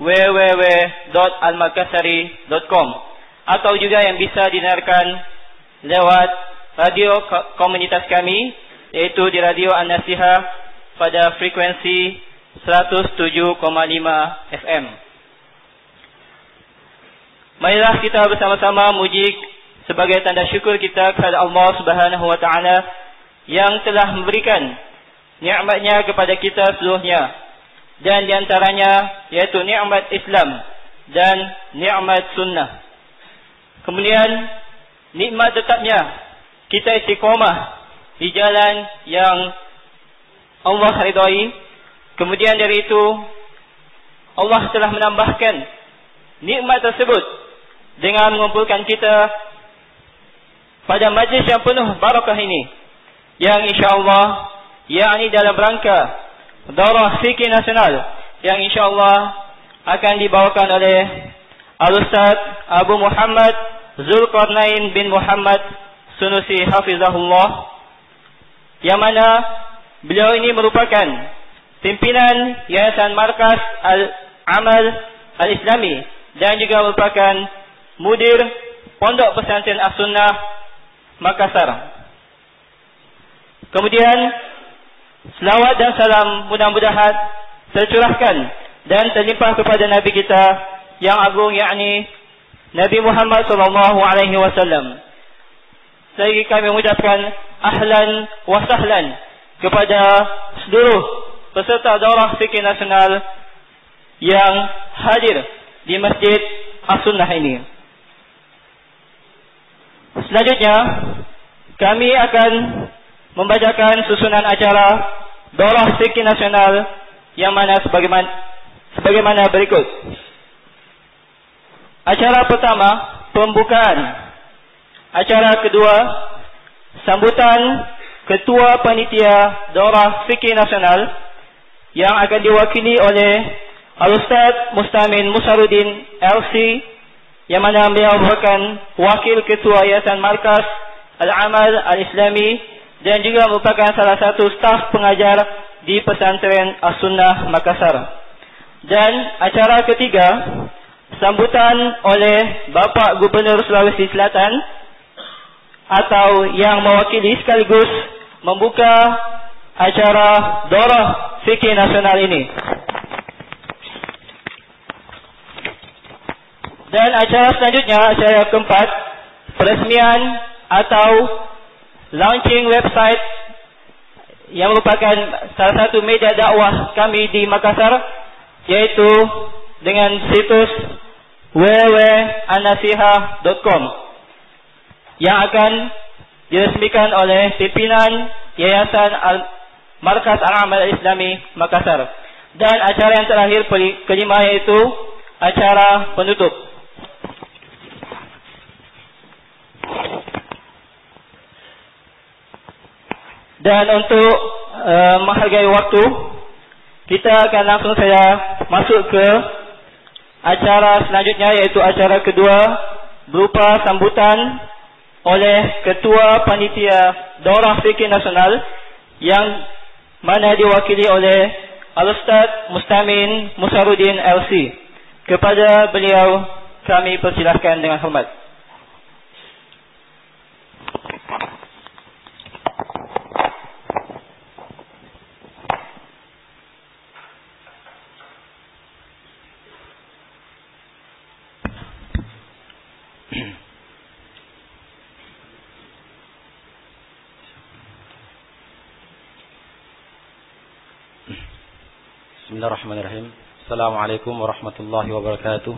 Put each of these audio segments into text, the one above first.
www.almakassari.com, atau juga yang bisa didengarkan lewat radio komunitas kami, yaitu di Radio An-Nasihah pada frekuensi 107,5 FM. Marilah kita bersama-sama muji sebagai tanda syukur kita kepada Allah Subhanahu wa taala yang telah memberikan nikmat-Nya kepada kita seluruhnya, dan di antaranya yaitu nikmat Islam dan nikmat sunnah. Kemudian nikmat tetapnya kita istiqamah di jalan yang Allah ridai. Kemudian dari itu Allah telah menambahkan nikmat tersebut dengan mengumpulkan kita pada majlis yang penuh barakah ini, yang insyaAllah yakni dalam rangka Daurah Fikih Nasional yang insyaAllah akan dibawakan oleh Al-Ustaz Abu Muhammad Zulkarnain bin Muhammad Sunusi Hafizahullah, yang mana beliau ini merupakan pimpinan Yayasan Markas Al-Amal Al-Islami dan juga merupakan mudir Pondok Pesantren As-Sunnah Makassar. Kemudian selawat dan salam mudah-mudahan tercurahkan dan terlimpah kepada Nabi kita yang agung, yakni Nabi Muhammad SAW. Lagi kami mengucapkan ahlan wa sahlan kepada seluruh peserta Daurah Fikih Nasional yang hadir di Masjid As-Sunnah ini. Selanjutnya kami akan membacakan susunan acara Daurah Fikih Nasional yang mana sebagaimana berikut. Acara pertama, pembukaan. Acara kedua, sambutan Ketua Panitia Daurah Fikih Nasional yang akan diwakili oleh Al-Ustaz Mustamin Musarudin LC, yang mana beliau merupakan Wakil Ketua Yayasan Markas Al-Amal Al-Islami dan juga merupakan salah satu staf pengajar di Pesantren As-Sunnah Makassar. Dan acara ketiga, sambutan oleh Bapak Gubernur Sulawesi Selatan, atau yang mewakili sekaligus membuka acara Daurah Fikih Nasional ini. Dan acara selanjutnya, acara keempat, peresmian atau launching website yang merupakan salah satu media dakwah kami di Makassar, yaitu dengan situs www.annasihah.com yang akan diresmikan oleh pimpinan Yayasan Markas Al-Amal Al-Islami Makassar. Dan acara yang terakhir kelima yaitu acara penutup. Dan untuk menghargai waktu, kita akan langsung saja masuk ke acara selanjutnya, yaitu acara kedua berupa sambutan oleh Ketua Panitia Daurah Fikih Nasional yang mana diwakili oleh Al-Ustaz Mustamin Musarudin LC. Kepada beliau kami persilahkan dengan hormat. Bismillahirrahmanirrahim. Assalamualaikum warahmatullahi wabarakatuh.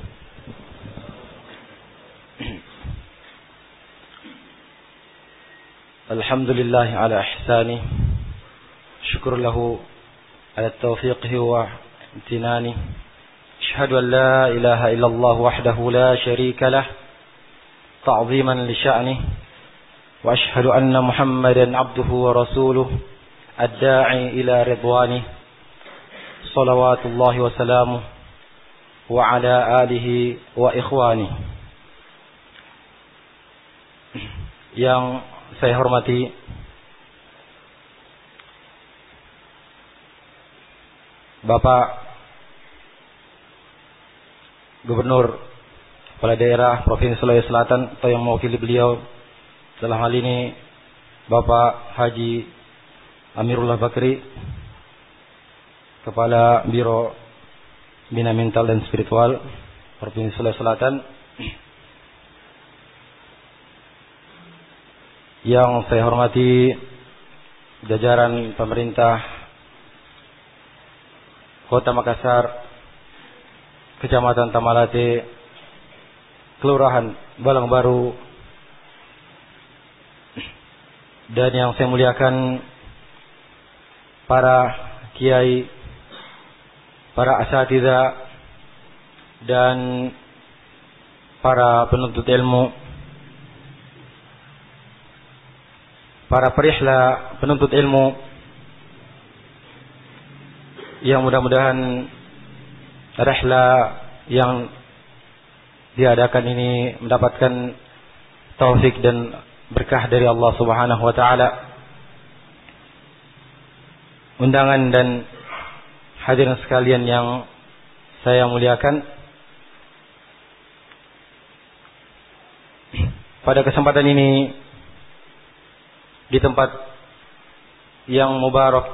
Alhamdulillah ala ihsani, syukur lahu ala taufiqihi wa imtinani. Asyhadu an la ilaha illallah wahdahu la syarika lah, ta'ziman li sya'nih. Wa asyhadu anna Muhammadan abduhu wa rasuluh, ad-da'i ila ridwanih. Salawatullahi wa salamuh wa ala alihi wa ikhwani. Yang saya hormati Bapak Gubernur Kepala Daerah Provinsi Sulawesi Selatan atau yang mewakili beliau, dalam hal ini Bapak Haji Amirullah Bakri, Kepala Biro Bina Mental dan Spiritual Provinsi Sulawesi Selatan, yang saya hormati jajaran pemerintah Kota Makassar, Kecamatan Tamalate, Kelurahan Balang Baru, dan yang saya muliakan para kiai, para asatidzah, dan para penuntut ilmu, para perihla penuntut ilmu, yang mudah-mudahan rihla yang diadakan ini mendapatkan taufik dan berkah dari Allah Subhanahu wa taala. Undangan dan hadirin sekalian yang saya muliakan, pada kesempatan ini di tempat yang mubarak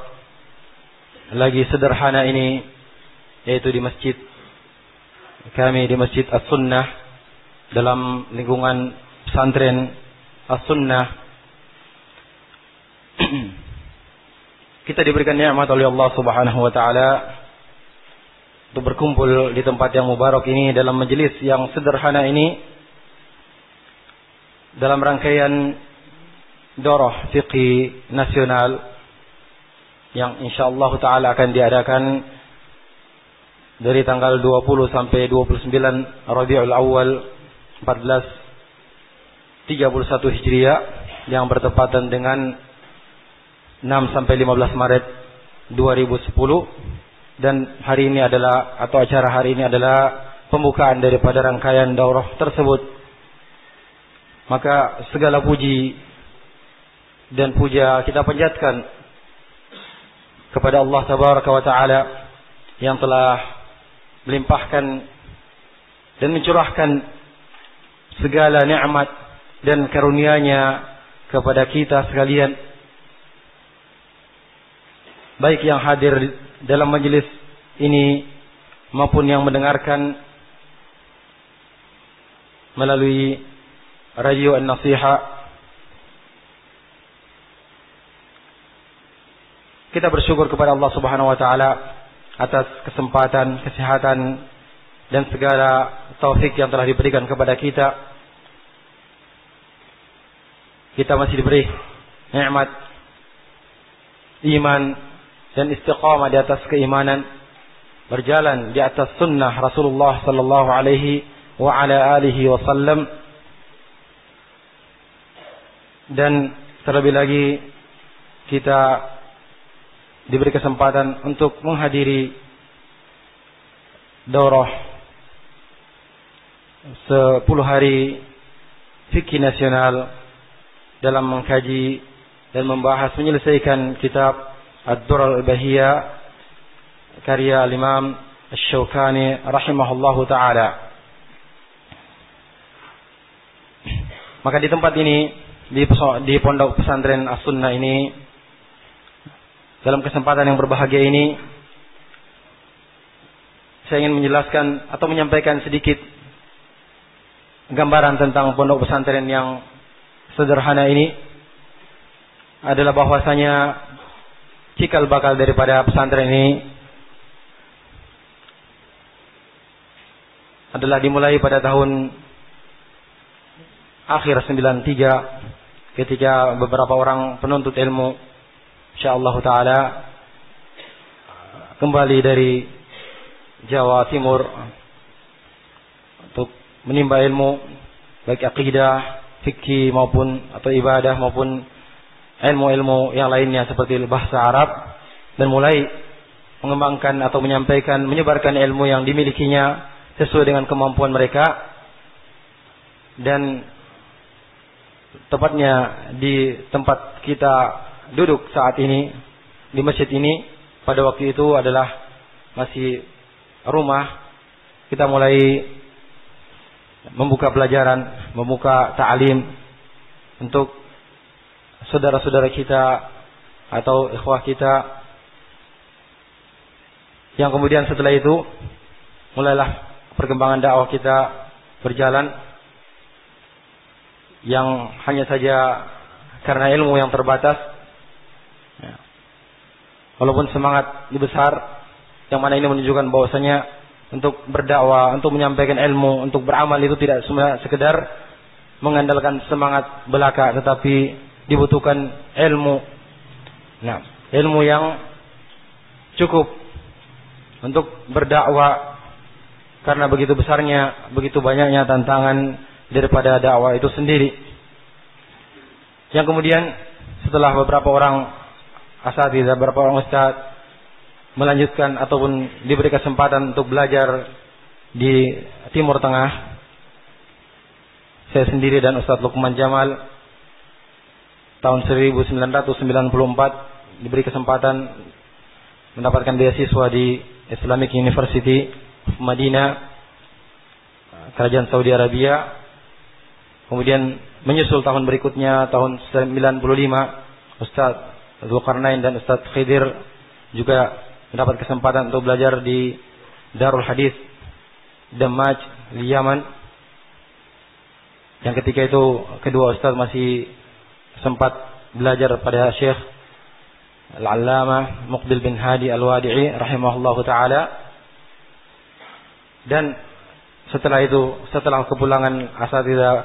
lagi sederhana ini, yaitu di masjid kami, di Masjid As-Sunnah, dalam lingkungan pesantren As-Sunnah, kita diberikan nikmat oleh Allah Subhanahu wa taala untuk berkumpul di tempat yang mubarak ini dalam majelis yang sederhana ini, dalam rangkaian Daurah Fiqhi Nasional yang insyaallah taala akan diadakan dari tanggal 20 sampai 29 Rabiul Awal 1431 Hijriah yang bertepatan dengan 6 sampai 15 Maret 2010, dan hari ini adalah, atau acara hari ini adalah pembukaan daripada rangkaian daurah tersebut. Maka segala puji dan puja kita panjatkan kepada Allah Tabaraka wa taala yang telah melimpahkan dan mencurahkan segala nikmat dan karunia-Nya kepada kita sekalian, baik yang hadir dalam majelis ini maupun yang mendengarkan melalui radio An-Nasiha. Kita bersyukur kepada Allah Subhanahu wa taala atas kesempatan, kesehatan, dan segala taufik yang telah diberikan kepada kita. Kita masih diberi nikmat iman dan istiqamah di atas keimanan, berjalan di atas sunnah Rasulullah sallallahu alaihi wa ala alihi wasallam, dan terlebih lagi kita diberi kesempatan untuk menghadiri daurah 10 hari fikih nasional dalam mengkaji dan membahas menyelesaikan kitab Ad-Durar Al-Bahiyah karya Imam Asy-Syaukani rahimahullahu taala. Maka di tempat ini, di pondok pesantren As-Sunnah ini, dalam kesempatan yang berbahagia ini, saya ingin menjelaskan atau menyampaikan sedikit gambaran tentang pondok pesantren yang sederhana ini. Adalah bahwasanya cikal bakal daripada pesantren ini adalah dimulai pada tahun akhir 93, ketika beberapa orang penuntut ilmu insyaallah taala kembali dari Jawa Timur untuk menimba ilmu baik akidah, fikih maupun atau ibadah maupun ilmu-ilmu yang lainnya seperti bahasa Arab, dan mulai mengembangkan atau menyampaikan, menyebarkan ilmu yang dimilikinya sesuai dengan kemampuan mereka. Dan tepatnya di tempat kita duduk saat ini, di masjid ini, pada waktu itu adalah masih rumah. Kita mulai membuka pelajaran, membuka ta'lim untuk saudara-saudara kita atau ikhwah kita, yang kemudian setelah itu mulailah perkembangan dakwah kita berjalan, yang hanya saja karena ilmu yang terbatas, walaupun semangat besar, yang mana ini menunjukkan bahwasanya untuk berdakwah, untuk menyampaikan ilmu, untuk beramal itu tidak cuma sekedar mengandalkan semangat belaka, tetapi dibutuhkan ilmu. Nah, ilmu yang cukup untuk berdakwah, karena begitu besarnya, begitu banyaknya tantangan daripada dakwah itu sendiri. Yang kemudian setelah beberapa orang asatidzah, beberapa orang ustaz melanjutkan ataupun diberi kesempatan untuk belajar di Timur Tengah, saya sendiri dan Ustaz Luqman Jamal tahun 1994 diberi kesempatan mendapatkan beasiswa di Islamic University of Madinah, Kerajaan Saudi Arabia. Kemudian menyusul tahun berikutnya, tahun 95, Ustaz Zulkarnain dan Ustaz Khidir juga mendapat kesempatan untuk belajar di Darul Hadis Damaj di Yaman. Yang ketika itu kedua ustaz masih sempat belajar pada Syekh Al-Allamah Muqbil bin Hadi Al-Wadi'i rahimahullahu taala. Dan setelah itu, setelah kepulangan asatidzah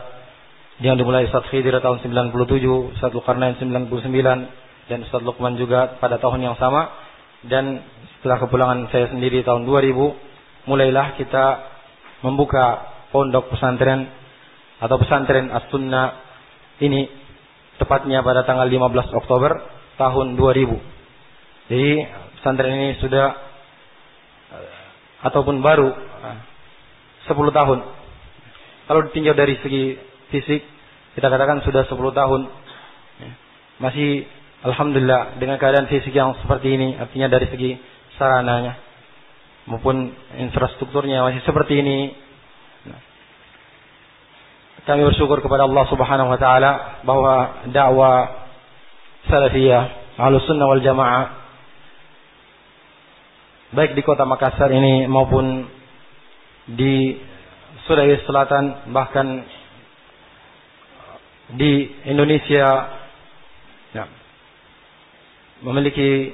yang dimulai Ustaz Khidir tahun 97, Ustaz Zulkarnain 99 dan Ustaz Luqman juga pada tahun yang sama, dan setelah kepulangan saya sendiri tahun 2000, mulailah kita membuka pondok pesantren atau pesantren As-Sunnah ini, tepatnya pada tanggal 15 Oktober tahun 2000. Jadi pesantren ini sudah ataupun baru 10 tahun. Kalau ditinjau dari segi fisik, kita katakan sudah 10 tahun. Masih alhamdulillah dengan keadaan fisik yang seperti ini, artinya dari segi sarananya maupun infrastrukturnya masih seperti ini. Kami bersyukur kepada Allah Subhanahu wa taala bahwa dakwah salafiyah Ahlussunnah wal Jamaah baik di kota Makassar ini maupun di Sulawesi Selatan, bahkan di Indonesia, memiliki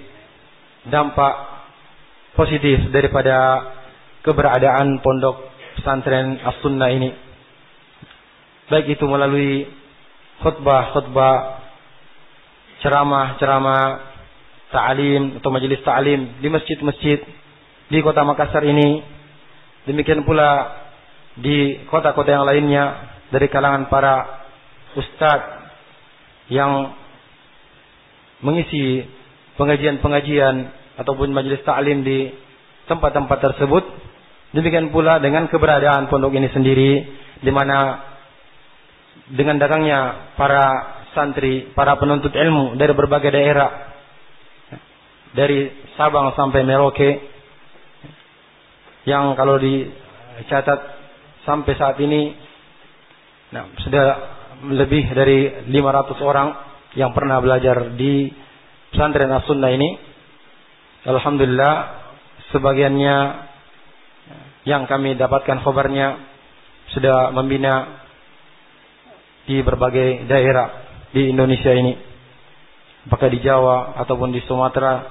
dampak positif daripada keberadaan pondok pesantren As-Sunnah ini. Baik itu melalui khutbah, ceramah, ta'lim atau majelis ta'lim di masjid-masjid di kota Makassar ini. Demikian pula di kota-kota yang lainnya dari kalangan para ustadz yang mengisi pengajian-pengajian ataupun majelis ta'lim di tempat-tempat tersebut. Demikian pula dengan keberadaan pondok ini sendiri, di mana dengan datangnya para santri, para penuntut ilmu dari berbagai daerah, dari Sabang sampai Merauke, yang kalau dicatat sampai saat ini sudah lebih dari 500 orang yang pernah belajar di pesantren As-Sunnah ini. Alhamdulillah, sebagiannya yang kami dapatkan kabarnya sudah membina di berbagai daerah di Indonesia ini, apakah di Jawa ataupun di Sumatera,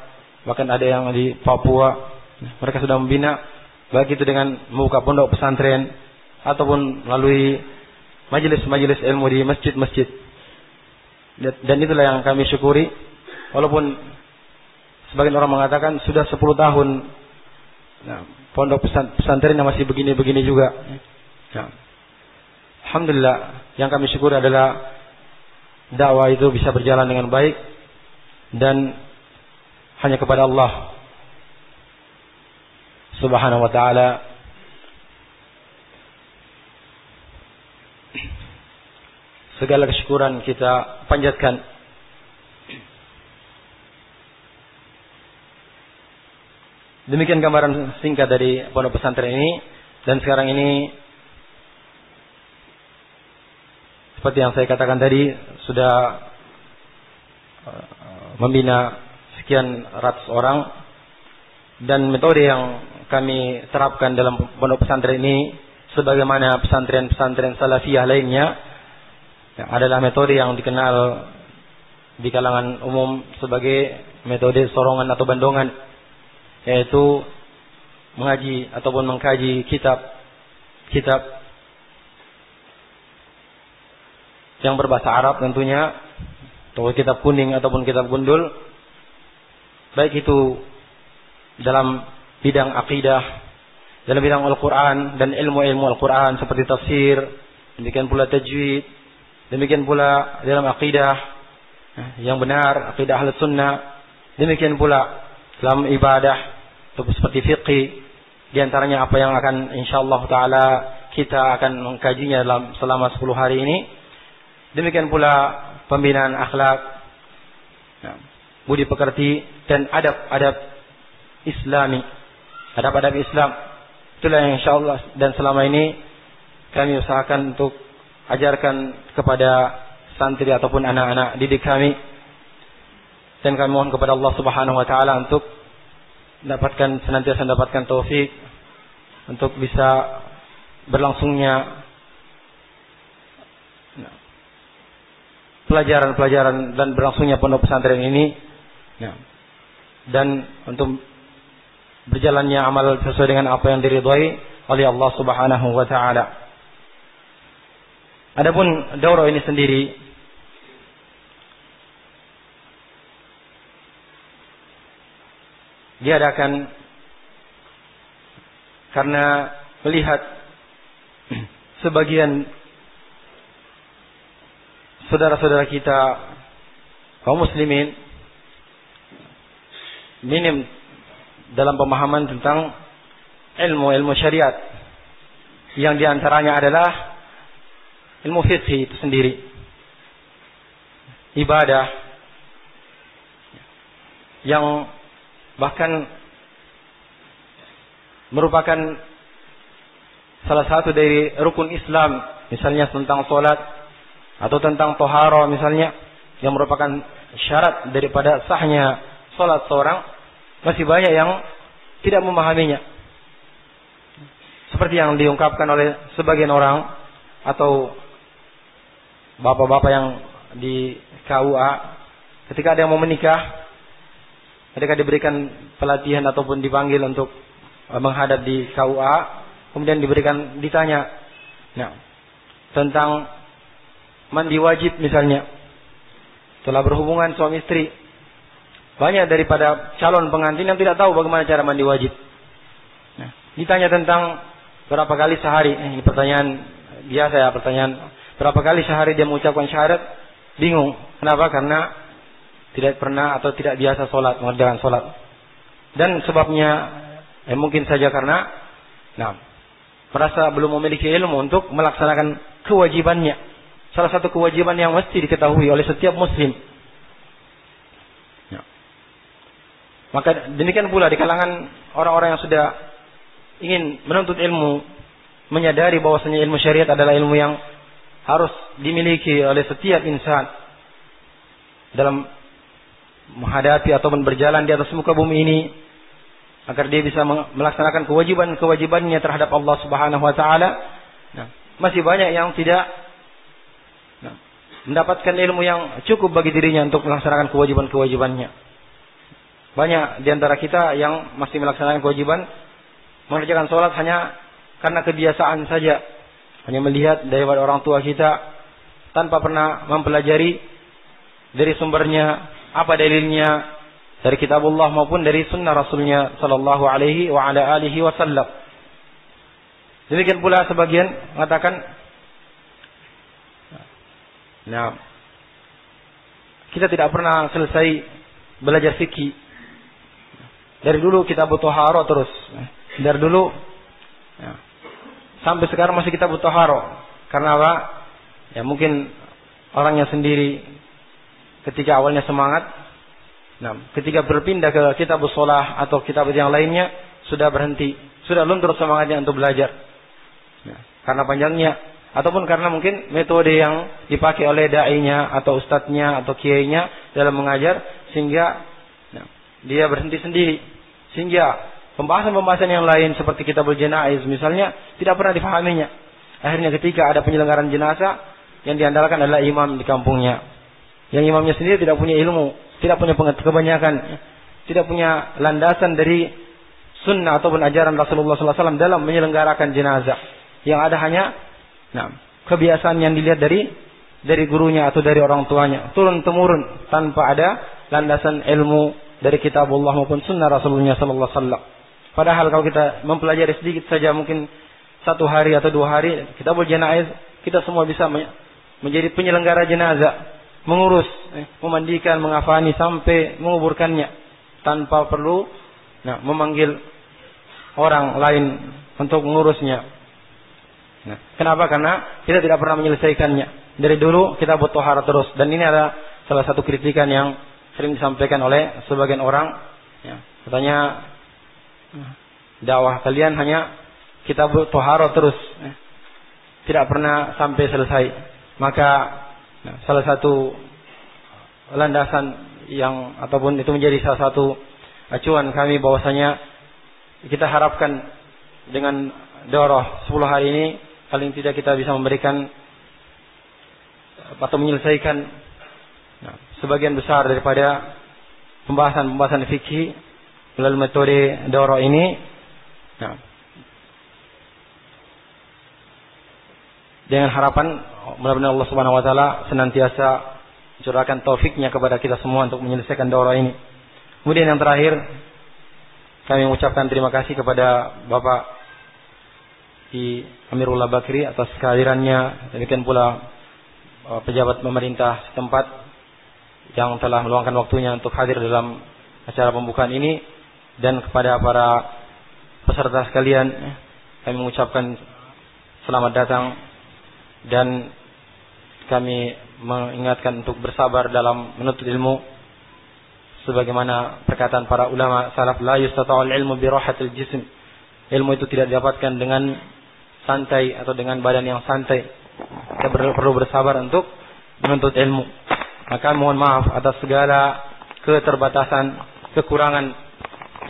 bahkan ada yang di Papua. Mereka sudah membina, baik itu dengan membuka pondok pesantren ataupun melalui majelis-majelis ilmu di masjid-masjid. Dan itulah yang kami syukuri, walaupun sebagian orang mengatakan sudah 10 tahun pondok pesantren masih begini-begini juga. Alhamdulillah, yang kami syukuri adalah dakwah itu bisa berjalan dengan baik, dan hanya kepada Allah Subhanahu wa taala segala kesyukuran kita panjatkan. Demikian gambaran singkat dari pondok pesantren ini. Dan sekarang ini seperti yang saya katakan tadi, sudah membina sekian ratus orang, dan metode yang kami terapkan dalam pondok pesantren ini, sebagaimana pesantren-pesantren salafiyah lainnya, adalah metode yang dikenal di kalangan umum sebagai metode sorongan atau bandongan, yaitu mengaji ataupun mengkaji kitab yang berbahasa Arab tentunya, atau kitab kuning ataupun kitab gundul, baik itu dalam bidang akidah, dalam bidang Al-Quran dan ilmu-ilmu Al-Quran seperti tafsir, demikian pula tajwid, demikian pula dalam akidah yang benar, akidah Ahlus Sunnah, demikian pula dalam ibadah seperti fiqih. Di antaranya apa yang akan insyaallah taala kita akan mengkajinya selama 10 hari ini. Demikian pula pembinaan akhlak, budi pekerti, dan adab-adab Islami, adab-adab Islam. Itulah yang insyaallah dan selama ini kami usahakan untuk ajarkan kepada santri ataupun anak-anak didik kami, dan kami mohon kepada Allah Subhanahu wa taala untuk senantiasa mendapatkan taufik untuk bisa berlangsungnya pelajaran-pelajaran dan berlangsungnya pondok pesantren ini, dan untuk berjalannya amal sesuai dengan apa yang diridhai oleh Allah Subhanahu wa taala. Adapun daurah ini sendiri diadakan karena melihat sebagian saudara-saudara kita kaum muslimin minim dalam pemahaman tentang ilmu syariat, yang diantaranya adalah ilmu fikih itu sendiri, ibadah yang bahkan merupakan salah satu dari rukun Islam, misalnya tentang sholat atau tentang tohara misalnya, yang merupakan syarat daripada sahnya sholat seorang, masih banyak yang tidak memahaminya. Seperti yang diungkapkan oleh sebagian orang atau bapak-bapak yang di KUA, ketika ada yang mau menikah, ketika diberikan pelatihan ataupun dipanggil untuk menghadap di KUA, kemudian ditanya tentang mandi wajib misalnya, setelah berhubungan suami istri. Banyak daripada calon pengantin yang tidak tahu bagaimana cara mandi wajib. Ditanya tentang berapa kali sehari, ini pertanyaan biasa ya, pertanyaan berapa kali sehari dia mengucapkan syahadat, bingung. Kenapa? Karena tidak pernah atau tidak biasa mengerjakan sholat. Dan sebabnya mungkin saja karena merasa belum memiliki ilmu untuk melaksanakan kewajibannya. Salah satu kewajiban yang mesti diketahui oleh setiap muslim. Maka demikian pula di kalangan orang-orang yang sudah ingin menuntut ilmu, menyadari bahwasanya ilmu syariat adalah ilmu yang harus dimiliki oleh setiap insan dalam menghadapi ataupun berjalan di atas muka bumi ini, agar dia bisa melaksanakan kewajiban-kewajibannya terhadap Allah Subhanahu wa taala. Masih banyak yang tidak mendapatkan ilmu yang cukup bagi dirinya untuk melaksanakan kewajiban-kewajibannya. Banyak di antara kita yang masih melaksanakan kewajiban mengerjakan sholat hanya karena kebiasaan saja, hanya melihat dari orang tua kita tanpa pernah mempelajari dari sumbernya, apa dalilnya dari kitabullah maupun dari sunnah Rasulnya sallallahu alaihi wa ala alihi wasallam. Demikian pula sebagian mengatakan, kita tidak pernah selesai belajar fikih. Dari dulu kita butuh haro terus. Dari dulu sampai sekarang masih kita butuh haro. Karena apa? Ya mungkin orangnya sendiri ketika awalnya semangat, ketika berpindah ke kitab shalah atau kitab yang lainnya sudah berhenti, sudah luntur semangatnya untuk belajar. Karena panjangnya ataupun karena mungkin metode yang dipakai oleh dai-nya atau ustadznya atau kiainya dalam mengajar sehingga dia berhenti sendiri, sehingga pembahasan-pembahasan yang lain seperti kitabul janaiz misalnya tidak pernah dipahaminya. Akhirnya ketika ada penyelenggaraan jenazah yang diandalkan adalah imam di kampungnya, yang imamnya sendiri tidak punya ilmu, tidak punya kebanyakan, tidak punya landasan dari sunnah ataupun ajaran Rasulullah SAW dalam menyelenggarakan jenazah. Yang ada hanya kebiasaan yang dilihat dari gurunya atau dari orang tuanya, turun temurun tanpa ada landasan ilmu dari kitabullah maupun sunnah Rasulullah SAW. Padahal kalau kita mempelajari sedikit saja, mungkin 1 hari atau 2 hari, kitabul janaiz, kita semua bisa menjadi penyelenggara jenazah, mengurus, memandikan, mengafani sampai menguburkannya tanpa perlu memanggil orang lain untuk mengurusnya. Kenapa? Karena kita tidak pernah menyelesaikannya. Dari dulu kita buat tohara terus, dan ini adalah salah satu kritikan yang sering disampaikan oleh sebagian orang. Katanya dakwah kalian hanya kita buat tohara terus, tidak pernah sampai selesai. Maka salah satu landasan yang ataupun itu menjadi salah satu acuan kami bahwasanya kita harapkan dengan daurah 10 hari ini paling tidak kita bisa memberikan atau menyelesaikan sebagian besar daripada pembahasan fikih melalui metode daurah ini. Dengan harapan mudah-mudahan Allah Subhanahu wa taala senantiasa curahkan taufiknya kepada kita semua untuk menyelesaikan daurah ini. Kemudian yang terakhir, kami mengucapkan terima kasih kepada Bapak Ki Amirullah Bakri atas kehadirannya, demikian pula pejabat pemerintah setempat yang telah meluangkan waktunya untuk hadir dalam acara pembukaan ini, dan kepada para peserta sekalian kami mengucapkan selamat datang, dan kami mengingatkan untuk bersabar dalam menuntut ilmu sebagaimana perkataan para ulama salaf, la yustata'ul ilmu bi rahatil jism. Ilmu itu tidak didapatkan dengan santai atau dengan badan yang santai. Kita perlu bersabar untuk menuntut ilmu. Maka mohon maaf atas segala keterbatasan, kekurangan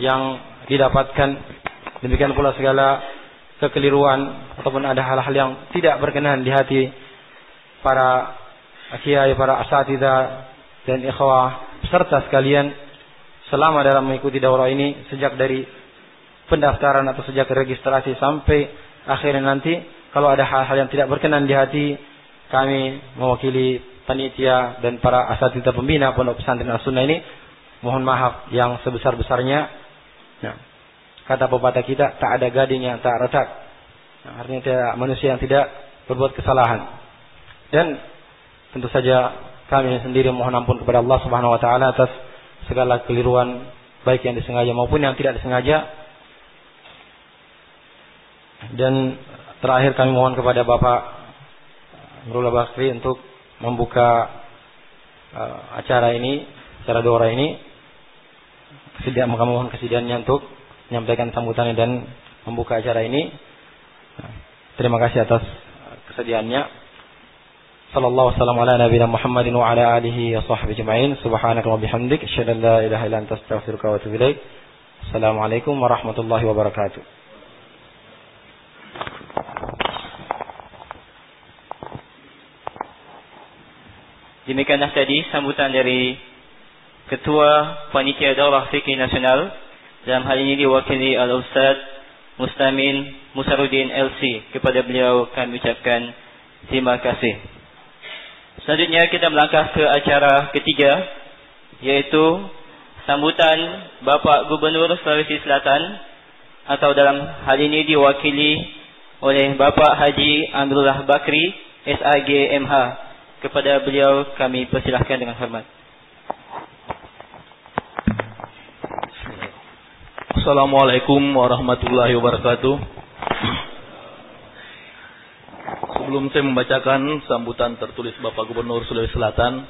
yang didapatkan. Demikian pula segala kekeliruan ataupun ada hal-hal yang tidak berkenan di hati para kiai, para asatidzah dan ikhwah peserta sekalian selama dalam mengikuti daurah ini, sejak dari pendaftaran atau sejak registrasi sampai akhirnya nanti. Kalau ada hal-hal yang tidak berkenan di hati, kami mewakili panitia dan para asatidzah pembina Pondok Pesantren As-Sunnah ini mohon maaf yang sebesar-besarnya. Kata pepatah kita, tak ada gading yang tak retak. Artinya tidak manusia yang tidak berbuat kesalahan. Dan tentu saja kami sendiri mohon ampun kepada Allah Subhanahu wa taala atas segala keliruan, baik yang disengaja maupun yang tidak disengaja. Dan terakhir kami mohon kepada Bapak Amirullah Bakri untuk membuka acara ini, acara daurah ini. Kami mohon kesediaannya untuk menyampaikan sambutannya dan membuka acara ini. Terima kasih atas kesediaannya. Sallallahu wasallam ala nabiyina Muhammadin wa ala alihi wa sahbihi ajma'in. Subhanaka wa bihamdik asyhadu an la ilaha illa anta astaghfiruka wa atubu ilaik. Assalamualaikum warahmatullahi wabarakatuh. Demikianlah tadi sambutan dari Ketua Panitia Daurah Fikih Nasional, dalam hal ini diwakili Al-Ustaz Mustamin Musarudin LC. Kepada beliau kami ucapkan terima kasih. Selanjutnya kita melangkah ke acara ketiga, yaitu sambutan Bapak Gubernur Sulawesi Selatan, atau dalam hal ini diwakili oleh Bapak Haji Amirullah Bakri SAG MH. Kepada beliau kami persilahkan dengan hormat. Assalamualaikum warahmatullahi wabarakatuh. Sebelum saya membacakan sambutan tertulis Bapak Gubernur Sulawesi Selatan,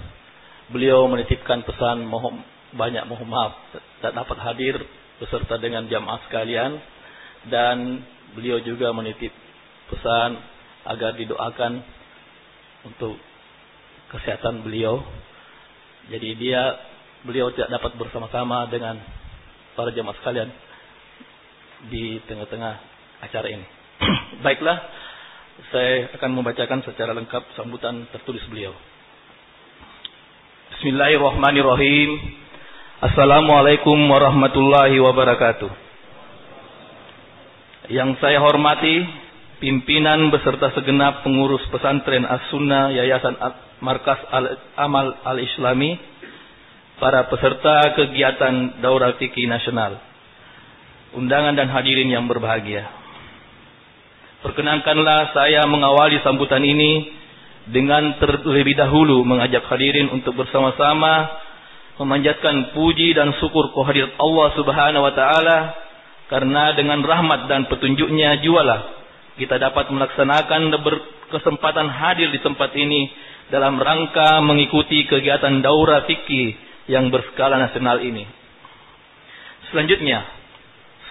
beliau menitipkan pesan mohon maaf tak dapat hadir beserta dengan jamaah sekalian, dan beliau juga menitip pesan agar didoakan untuk kesehatan beliau. Jadi beliau tidak dapat bersama-sama dengan para jemaah sekalian di tengah-tengah acara ini. Baiklah, saya akan membacakan secara lengkap sambutan tertulis beliau. Bismillahirrahmanirrahim. Assalamualaikum warahmatullahi wabarakatuh. Yang saya hormati pimpinan beserta segenap pengurus pesantren As-Sunnah Yayasan Markas Al-Amal Al-Islami, para peserta kegiatan Daurah Fikih Nasional, undangan dan hadirin yang berbahagia. Perkenankanlah saya mengawali sambutan ini dengan terlebih dahulu mengajak hadirin untuk bersama-sama memanjatkan puji dan syukur kehadirat Allah Subhanahu wa taala, karena dengan rahmat dan petunjuknya jualah kita dapat melaksanakan berkesempatan hadir di tempat ini dalam rangka mengikuti kegiatan Daurah Fikih yang berskala nasional ini. Selanjutnya,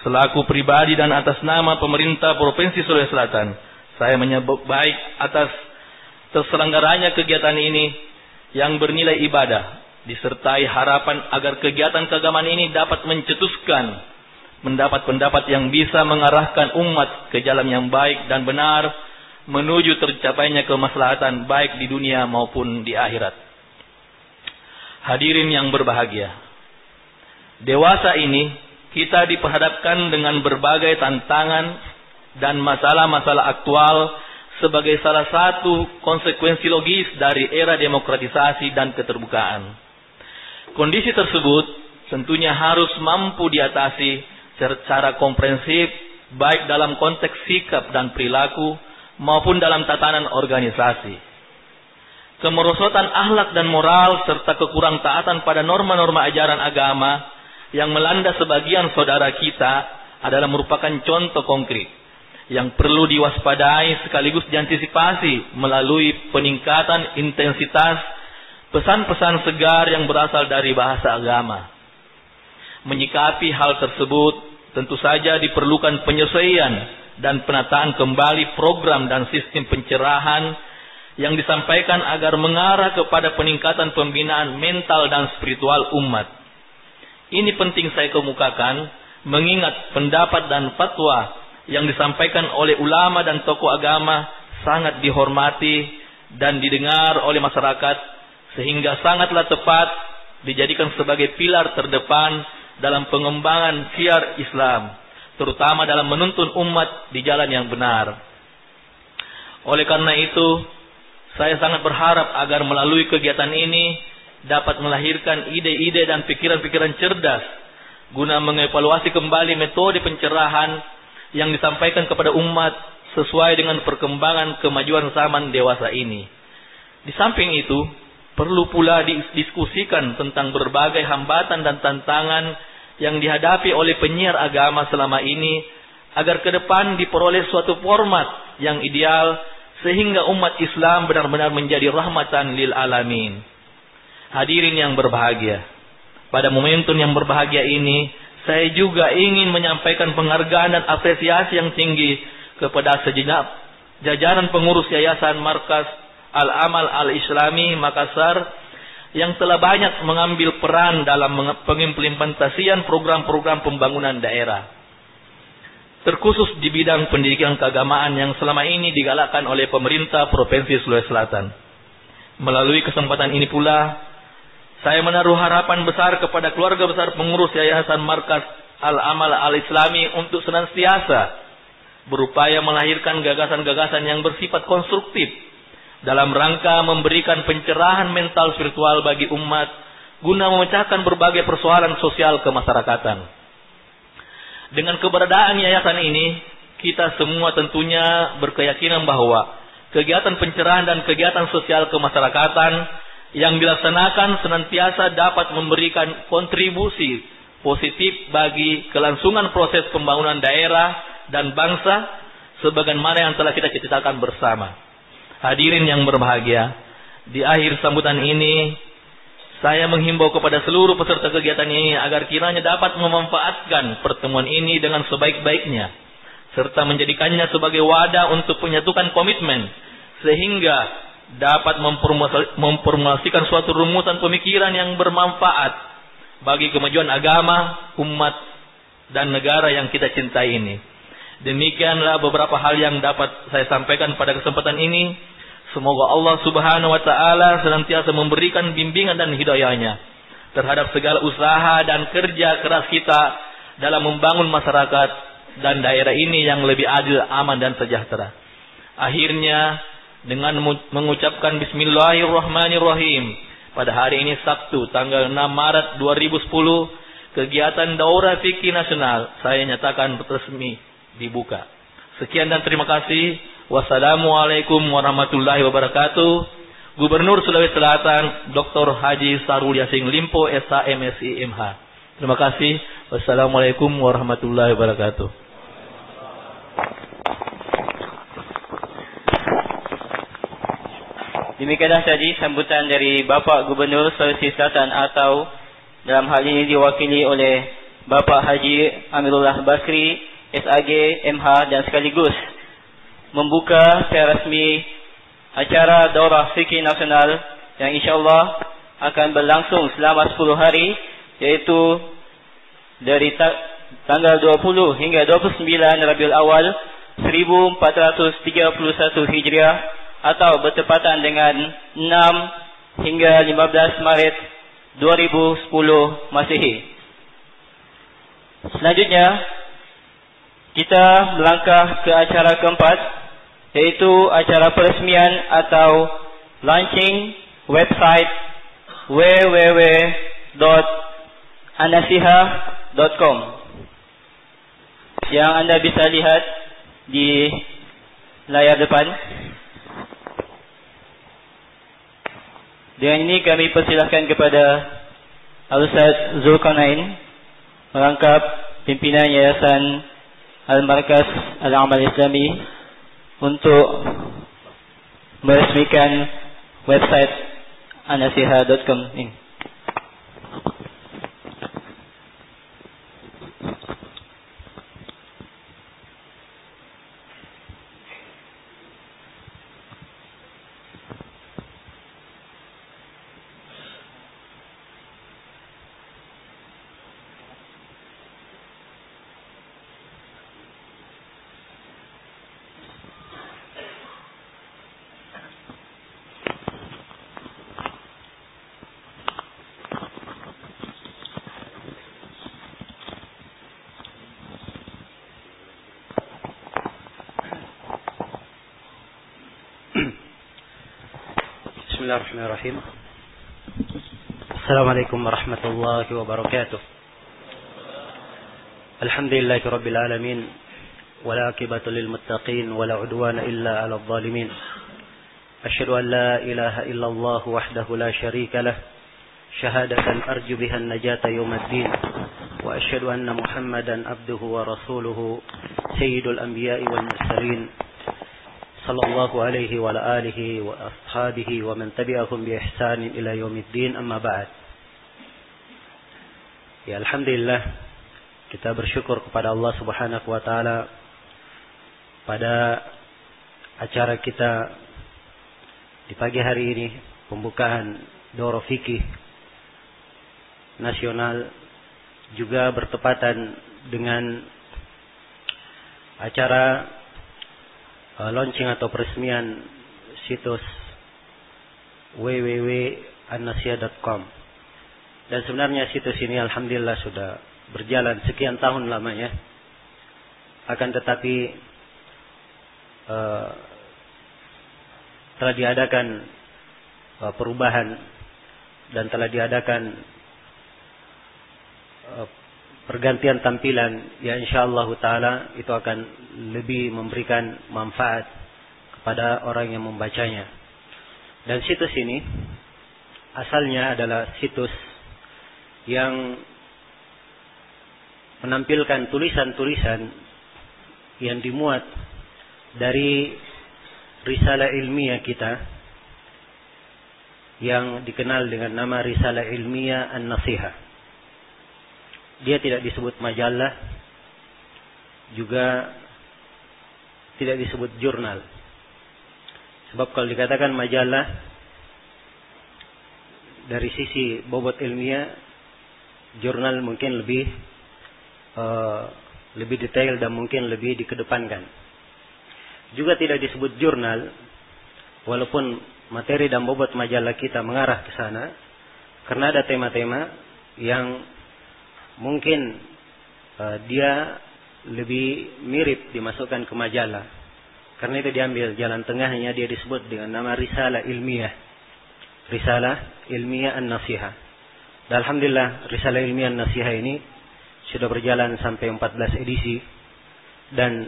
selaku pribadi dan atas nama pemerintah Provinsi Sulawesi Selatan, saya menyambut baik atas terselenggaranya kegiatan ini yang bernilai ibadah, disertai harapan agar kegiatan keagamaan ini dapat mencetuskan pendapat-pendapat yang bisa mengarahkan umat ke jalan yang baik dan benar menuju tercapainya kemaslahatan baik di dunia maupun di akhirat. Hadirin yang berbahagia, dewasa ini kita diperhadapkan dengan berbagai tantangan dan masalah-masalah aktual sebagai salah satu konsekuensi logis dari era demokratisasi dan keterbukaan. Kondisi tersebut tentunya harus mampu diatasi secara komprehensif, baik dalam konteks sikap dan perilaku maupun dalam tatanan organisasi. Kemerosotan akhlak dan moral serta kekurang taatan pada norma-norma ajaran agama yang melanda sebagian saudara kita adalah merupakan contoh konkret yang perlu diwaspadai sekaligus diantisipasi melalui peningkatan intensitas pesan-pesan segar yang berasal dari bahasa agama. Menyikapi hal tersebut tentu saja diperlukan penyesuaian dan penataan kembali program dan sistem pencerahan yang disampaikan agar mengarah kepada peningkatan pembinaan mental dan spiritual umat. Ini penting saya kemukakan mengingat pendapat dan fatwa yang disampaikan oleh ulama dan tokoh agama sangat dihormati dan didengar oleh masyarakat, sehingga sangatlah tepat dijadikan sebagai pilar terdepan dalam pengembangan syiar Islam, terutama dalam menuntun umat di jalan yang benar. Oleh karena itu, saya sangat berharap agar melalui kegiatan ini dapat melahirkan ide-ide dan pikiran-pikiran cerdas guna mengevaluasi kembali metode pencerahan yang disampaikan kepada umat sesuai dengan perkembangan kemajuan zaman dewasa ini. Di samping itu, perlu pula didiskusikan tentang berbagai hambatan dan tantangan yang dihadapi oleh penyiar agama selama ini, agar ke depan diperoleh suatu format yang ideal sehingga umat Islam benar-benar menjadi rahmatan lil alamin. Hadirin yang berbahagia, pada momentum yang berbahagia ini, saya juga ingin menyampaikan penghargaan dan apresiasi yang tinggi kepada segenap jajaran pengurus Yayasan Markas Al-Amal Al-Islami Makassar yang telah banyak mengambil peran dalam pengimplementasian program-program pembangunan daerah, terkhusus di bidang pendidikan keagamaan yang selama ini digalakkan oleh pemerintah Provinsi Sulawesi Selatan. Melalui kesempatan ini pula, saya menaruh harapan besar kepada keluarga besar pengurus Yayasan Markas Al-Amal Al-Islami untuk senantiasa berupaya melahirkan gagasan-gagasan yang bersifat konstruktif dalam rangka memberikan pencerahan mental spiritual bagi umat guna memecahkan berbagai persoalan sosial kemasyarakatan. Dengan keberadaan yayasan ini, kita semua tentunya berkeyakinan bahwa kegiatan pencerahan dan kegiatan sosial kemasyarakatan yang dilaksanakan senantiasa dapat memberikan kontribusi positif bagi kelangsungan proses pembangunan daerah dan bangsa sebagaimana yang telah kita cita-citakan bersama. Hadirin yang berbahagia, di akhir sambutan ini saya menghimbau kepada seluruh peserta kegiatan ini agar kiranya dapat memanfaatkan pertemuan ini dengan sebaik-baiknya, serta menjadikannya sebagai wadah untuk menyatukan komitmen sehingga dapat memformulasikan suatu rumusan pemikiran yang bermanfaat bagi kemajuan agama, umat dan negara yang kita cintai ini. Demikianlah beberapa hal yang dapat saya sampaikan pada kesempatan ini. Semoga Allah Subhanahu wa taala senantiasa memberikan bimbingan dan hidayahnya terhadap segala usaha dan kerja keras kita dalam membangun masyarakat dan daerah ini yang lebih adil, aman dan sejahtera. Akhirnya dengan mengucapkan bismillahirrahmanirrahim, pada hari ini Sabtu tanggal 6 Maret 2010, kegiatan Daurah Fikih Nasional saya nyatakan resmi dibuka. Sekian dan terima kasih. Wassalamualaikum warahmatullahi wabarakatuh. Gubernur Sulawesi Selatan Dr. Haji Sarul Yassin Limpo SH MSI MH. Terima kasih. Wassalamualaikum warahmatullahi wabarakatuh. Demikianlah tadi sambutan dari Bapak Gubernur Sulawesi Selatan atau dalam hal ini diwakili oleh Bapak Haji Amirullah Basri SAG MH dan sekaligus membuka secara resmi acara Daurah Fikih Nasional yang insyaallah akan berlangsung selama 10 hari, yaitu dari tanggal 20 hingga 29 Rabiul Awal 1431 Hijriah atau bertepatan dengan 6 hingga 15 Maret 2010 Masehi. Selanjutnya kita melangkah ke acara keempat, yaitu acara peresmian atau launching website www.anasiha.com yang Anda bisa lihat di layar depan. Dengan ini kami persilahkan kepada Al-Ustaz Zulkarnain merangkap pimpinan Yayasan Al-Markaz Al-Amal Islami untuk meresmikan website anasiha.com ini. Bismillahirrahmanirrahim. Assalamualaikum warahmatullahi wabarakatuh. Alhamdulillahi rabbil alamin, wala aqibatu lil muttaqin, wala udwana illa 'alal zalimin. Asyhadu an la ilaha illallah wahdahu la syarika lah, syahadatan arju biha an-najata yaumiddin. Wa asyhadu anna Muhammadan abduhu wa rasuluhu, sayyidul anbiya'i wal mursalin. Sallallahu alaihi wa ala alihi wa ashabihi wa man tabi'ahum bi ihsanin ila yaumiddin, amma ba'd. Ya, alhamdulillah kita bersyukur kepada Allah Subhanahu wa taala pada acara kita di pagi hari ini, pembukaan Daurah Fikih Nasional, juga bertepatan dengan acara launching atau peresmian situs www.anasiha.com. Dan sebenarnya situs ini alhamdulillah sudah berjalan sekian tahun lamanya. Akan tetapi telah diadakan perubahan dan telah diadakan pergantian tampilan, ya insyaallah taala itu akan lebih memberikan manfaat kepada orang yang membacanya. Dan situs ini asalnya adalah situs yang menampilkan tulisan-tulisan yang dimuat dari risalah ilmiah kita yang dikenal dengan nama Risalah Ilmiah An-Nasihah. Dia tidak disebut majalah, juga tidak disebut jurnal. Sebab kalau dikatakan majalah, dari sisi bobot ilmiah, jurnal mungkin lebih detail dan mungkin lebih dikedepankan. Juga tidak disebut jurnal, walaupun materi dan bobot majalah kita mengarah ke sana, karena ada tema-tema yang mungkin dia lebih mirip dimasukkan ke majalah. Karena itu diambil jalan tengahnya, dia disebut dengan nama risalah ilmiah. Risalah ilmiah an-nasihah. Dan alhamdulillah risalah ilmiah an-nasihah ini sudah berjalan sampai 14 edisi. Dan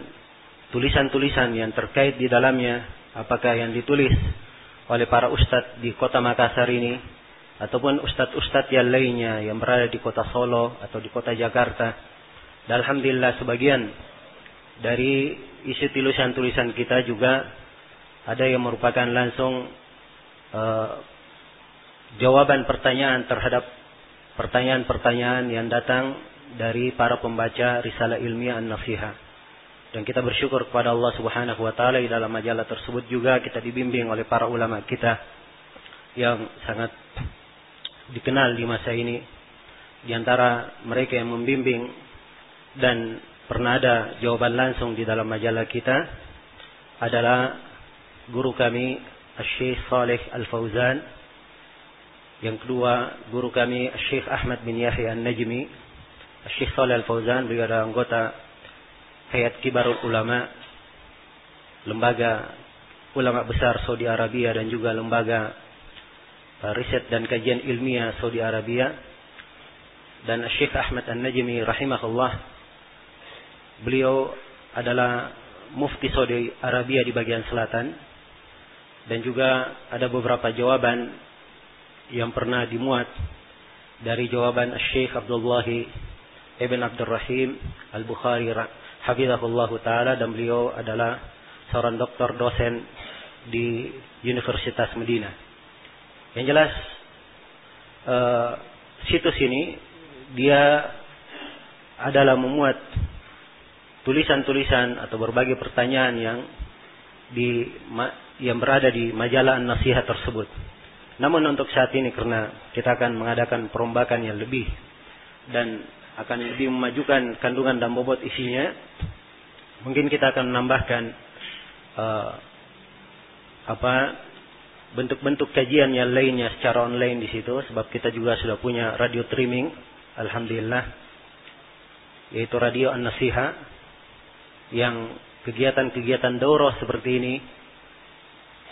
tulisan-tulisan yang terkait di dalamnya, apakah yang ditulis oleh para ustadz di kota Makassar ini, ataupun ustadz-ustadz yang lainnya yang berada di kota Solo atau di kota Jakarta. Dan alhamdulillah sebagian dari isi tulisan-tulisan kita juga ada yang merupakan langsung jawaban pertanyaan terhadap pertanyaan-pertanyaan yang datang dari para pembaca risalah ilmiah an-nasihah. Dan kita bersyukur kepada Allah Subhanahu wa taala, di dalam majalah tersebut juga kita dibimbing oleh para ulama kita yang sangat dikenal di masa ini. Di antara mereka yang membimbing dan pernah ada jawaban langsung di dalam majalah kita adalah guru kami Syekh Saleh Al-Fauzan. Yang kedua, guru kami Syekh Ahmad bin Yahya An-Najmi. Syekh Saleh Al-Fauzan beliau adalah anggota Hayat Kibarul Ulama, lembaga ulama besar Saudi Arabia, dan juga lembaga riset dan kajian ilmiah Saudi Arabia. Dan Syekh Ahmad An-Najmi rahimahullah, beliau adalah mufti Saudi Arabia di bagian selatan. Dan juga ada beberapa jawaban yang pernah dimuat dari jawaban Syekh Abdullah Ibn Abdul Rahim Al-Bukhari hafizahullah ta'ala. Dan beliau adalah seorang doktor dosen di Universitas Medina. Yang jelas situs ini dia adalah memuat tulisan-tulisan atau berbagai pertanyaan yang berada di majalah An-Nasihah tersebut. Namun untuk saat ini, karena kita akan mengadakan perombakan yang lebih dan akan lebih memajukan kandungan dan bobot isinya, mungkin kita akan menambahkan bentuk-bentuk kajian yang lainnya secara online di situ. Sebab kita juga sudah punya radio streaming, alhamdulillah, yaitu radio An-Nasihah, yang kegiatan-kegiatan daurah seperti ini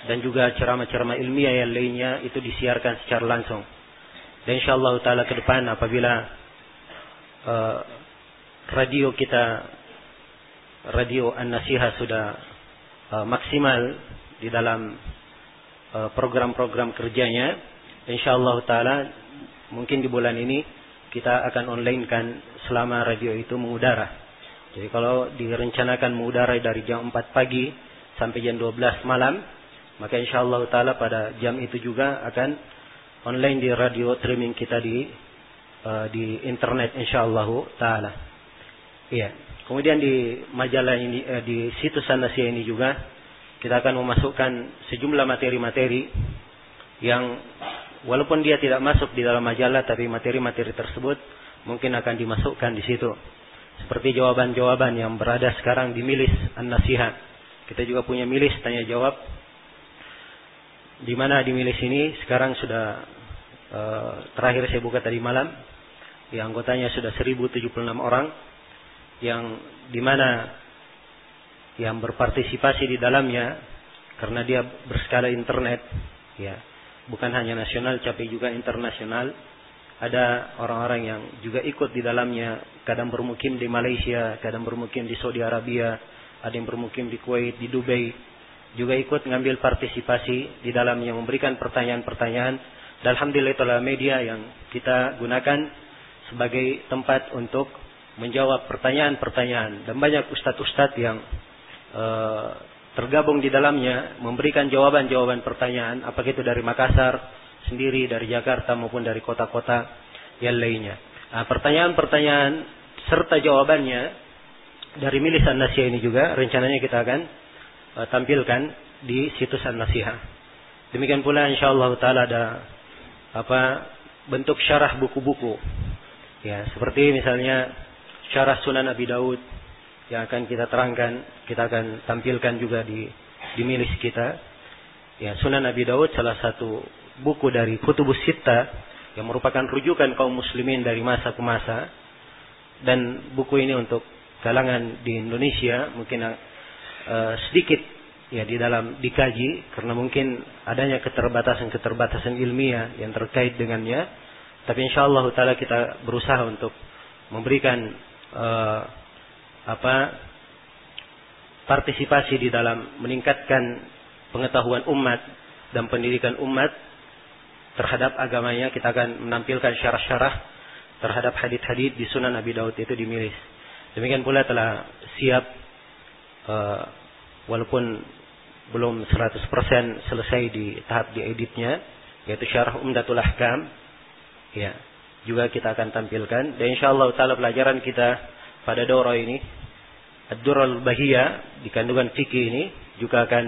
dan juga ceramah-ceramah ilmiah yang lainnya itu disiarkan secara langsung. Dan insyaallah taala ke depan apabila radio kita, radio An-Nasihah sudah maksimal di dalam program-program kerjanya, insyaallah taala mungkin di bulan ini kita akan online kan selama radio itu mengudara. Jadi kalau direncanakan mengudara dari jam 4 pagi sampai jam 12 malam, maka insyaallah taala pada jam itu juga akan online di radio streaming kita di internet insyaallah taala. Iya. Kemudian di majalah ini, di situs An-Nasihah ini juga kita akan memasukkan sejumlah materi-materi yang walaupun dia tidak masuk di dalam majalah, tapi materi-materi tersebut mungkin akan dimasukkan di situ. Seperti jawaban-jawaban yang berada sekarang di milis An-Nasihah. Kita juga punya milis tanya jawab, di mana di milis ini sekarang sudah terakhir saya buka tadi malam, yang anggotanya sudah 1076 orang, yang di mana yang berpartisipasi di dalamnya, karena dia berskala internet, ya, bukan hanya nasional tapi juga internasional. Ada orang-orang yang juga ikut di dalamnya, kadang bermukim di Malaysia, kadang bermukim di Saudi Arabia, ada yang bermukim di Kuwait, di Dubai, juga ikut mengambil partisipasi di dalamnya, memberikan pertanyaan-pertanyaan. Dan alhamdulillah itulah media yang kita gunakan sebagai tempat untuk menjawab pertanyaan-pertanyaan. Dan banyak ustadz-ustadz yang tergabung di dalamnya memberikan jawaban-jawaban pertanyaan, apakah itu dari Makassar sendiri, dari Jakarta maupun dari kota-kota yang lainnya. Nah, pertanyaan-pertanyaan serta jawabannya dari milis An-Nasihah ini juga rencananya kita akan tampilkan di situs An-Nasihah. Demikian pula insyaallah taala ada bentuk syarah buku-buku. Ya, seperti misalnya syarah Sunan Abi Daud yang akan kita terangkan, kita akan tampilkan juga di milis kita. Ya, Sunan Abi Daud salah satu buku dari Kutubus Sittah yang merupakan rujukan kaum muslimin dari masa ke masa, dan buku ini untuk kalangan di Indonesia mungkin sedikit ya di dalam dikaji karena mungkin adanya keterbatasan ilmiah yang terkait dengannya, tapi insyaallah taala kita berusaha untuk memberikan partisipasi di dalam meningkatkan pengetahuan umat dan pendidikan umat terhadap agamanya. Kita akan menampilkan syarah-syarah terhadap hadits-hadits di Sunan Abi Daud itu di milis. Demikian pula telah siap walaupun belum 100% selesai di tahap dieditnya, yaitu syarah Umdatul Ahkam. Ya, juga kita akan tampilkan, dan insyaallah taala pelajaran kita pada daurah ini Ad-Durrul Bahiyah di kandungan fikih ini juga akan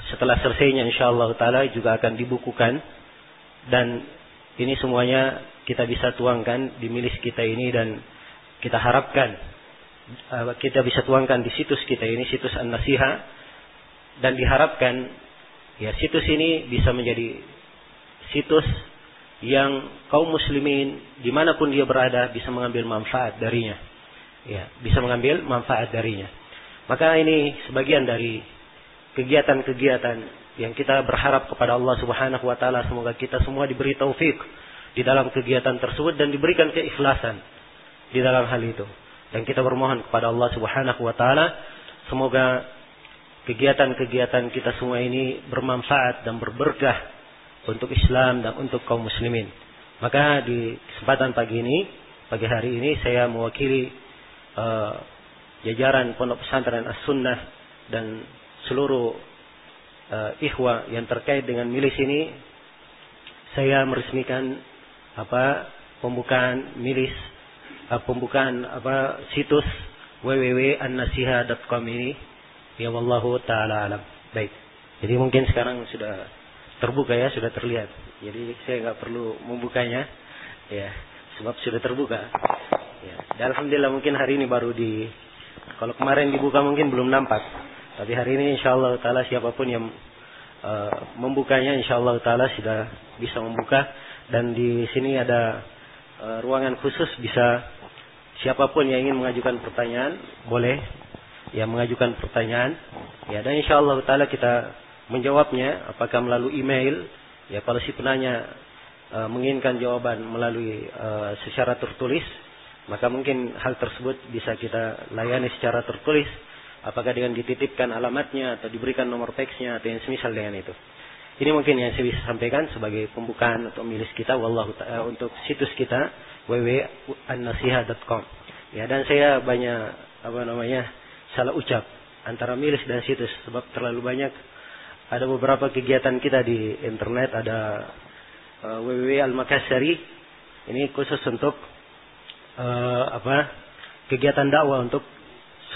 setelah selesainya insyaallah taala juga akan dibukukan, dan ini semuanya kita bisa tuangkan di milis kita ini, dan kita harapkan kita bisa tuangkan di situs kita ini, situs An-Nasihah, dan diharapkan ya situs ini bisa menjadi situs yang kaum muslimin dimanapun dia berada bisa mengambil manfaat darinya, ya bisa mengambil manfaat darinya. Maka ini sebagian dari kegiatan-kegiatan yang kita berharap kepada Allah Subhanahu wa taala, semoga kita semua diberi taufik di dalam kegiatan tersebut dan diberikan keikhlasan di dalam hal itu. Dan kita bermohon kepada Allah Subhanahu wa taala semoga kegiatan-kegiatan kita semua ini bermanfaat dan berberkah untuk Islam dan untuk kaum muslimin. Maka di kesempatan pagi hari ini saya mewakili jajaran Pondok Pesantren As-Sunnah dan seluruh ikhwah yang terkait dengan milis ini, saya meresmikan pembukaan milis, situs www.annasihah.com ini. Ya wallahu taala alam. Baik. Jadi mungkin sekarang sudah terbuka ya, sudah terlihat. Jadi saya nggak perlu membukanya, ya, sebab sudah terbuka. Ya. Dan alhamdulillah mungkin hari ini baru kalau kemarin dibuka mungkin belum nampak. Tapi hari ini insyaallah taala siapapun yang membukanya insyaallah taala sudah bisa membuka, dan di sini ada ruangan khusus, bisa siapapun yang ingin mengajukan pertanyaan boleh ya mengajukan pertanyaan ya, dan insyaallah taala kita menjawabnya apakah melalui email ya, kalau si penanya menginginkan jawaban melalui secara tertulis, maka mungkin hal tersebut bisa kita layani secara tertulis, apakah dengan dititipkan alamatnya atau diberikan nomor teksnya atau yang semisal dengan itu. Ini mungkin yang saya bisa sampaikan sebagai pembukaan untuk milis kita, untuk situs kita www.annasihah.com. Ya, dan saya banyak salah ucap antara milis dan situs sebab terlalu banyak. Ada beberapa kegiatan kita di internet, ada www.al-Makassari. Ini khusus untuk kegiatan dakwah untuk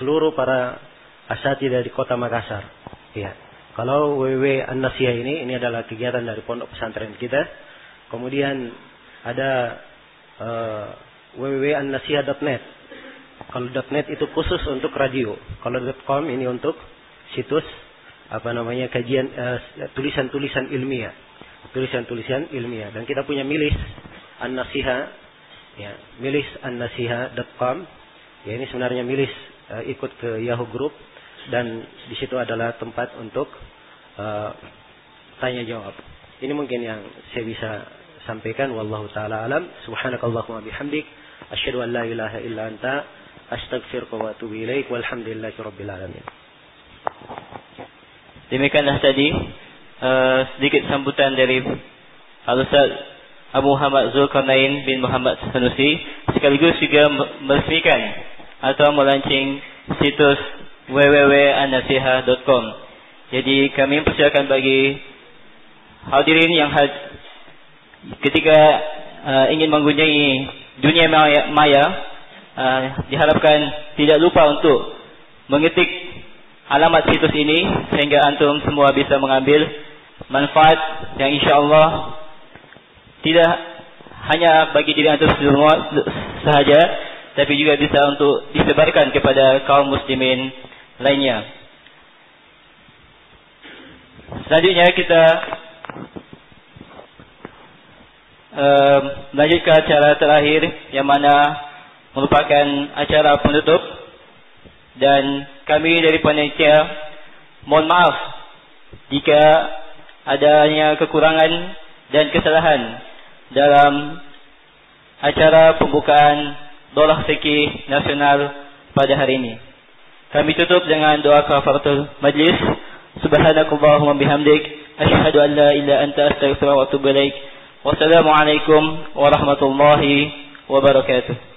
seluruh para asatidzah di Kota Makassar. Ya. Kalau www.an-nasihah ini adalah kegiatan dari pondok pesantren kita. Kemudian ada www.annasihah.net. Kalau .net itu khusus untuk radio. Kalau .com ini untuk situs kajian tulisan-tulisan ilmiah. Tulisan-tulisan ilmiah. Dan kita punya milis An-Nasihah, ya, milis annasihah.com. Ya, ini sebenarnya milis ikut ke Yahoo Group, dan di situ adalah tempat untuk tanya jawab. Ini mungkin yang saya bisa sampaikan. Wallahu taala alam. Subhanakallahumma bihamdik, asyhadu an la ilaha illa anta, astaghfiruka wa atubu ilaik, walhamdulillahirabbil alamin. Demikianlah tadi sedikit sambutan dari Al-Ustaz Abu Muhammad Zulkarnain bin Muhammad Sanusi, sekaligus juga meresmikan atau melaunching situs www.annasihah.com. Jadi kami persilakan bagi hadirin yang ketika ingin mengunjungi dunia maya, diharapkan tidak lupa untuk mengetik alamat situs ini sehingga antum semua bisa mengambil manfaat yang insya-Allah tidak hanya bagi diri antum semua sahaja, tapi juga bisa untuk disebarkan kepada kaum muslimin lainnya. Selanjutnya kita melanjutkan acara terakhir yang mana merupakan acara penutup, dan kami dari panitia mohon maaf jika adanya kekurangan dan kesalahan dalam acara pembukaan Daulah Fikih Nasional pada hari ini. Kami tutup dengan doa kafaratul majlis. Subhanakallahumma bihamdik asyhadu an la ilaha illa anta astaghfiruka wa atubu ilaik. Wassalamualaikum warahmatullahi wabarakatuh.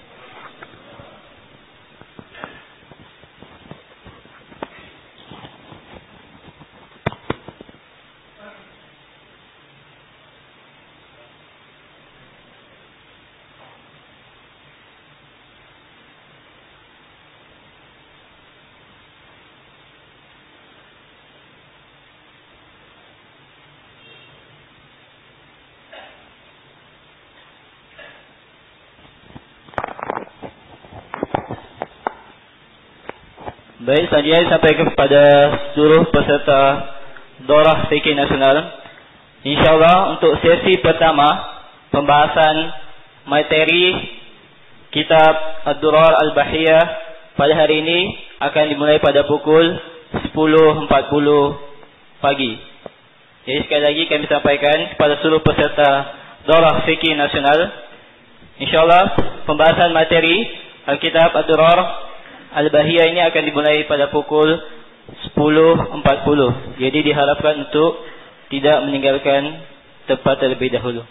Baik, selanjutnya sampaikan kepada seluruh peserta Daulah Fikih Nasional. InsyaAllah untuk sesi pertama pembahasan materi kitab Ad-Durar Al-Bahiyah pada hari ini akan dimulai pada pukul 10.40 pagi. Jadi sekali lagi kami sampaikan kepada seluruh peserta Daulah Fikih Nasional, InsyaAllah pembahasan materi kitab Ad-Durar Al-Bahiyah ini akan dimulai pada pukul 10.40. Jadi diharapkan untuk tidak meninggalkan tempat terlebih dahulu.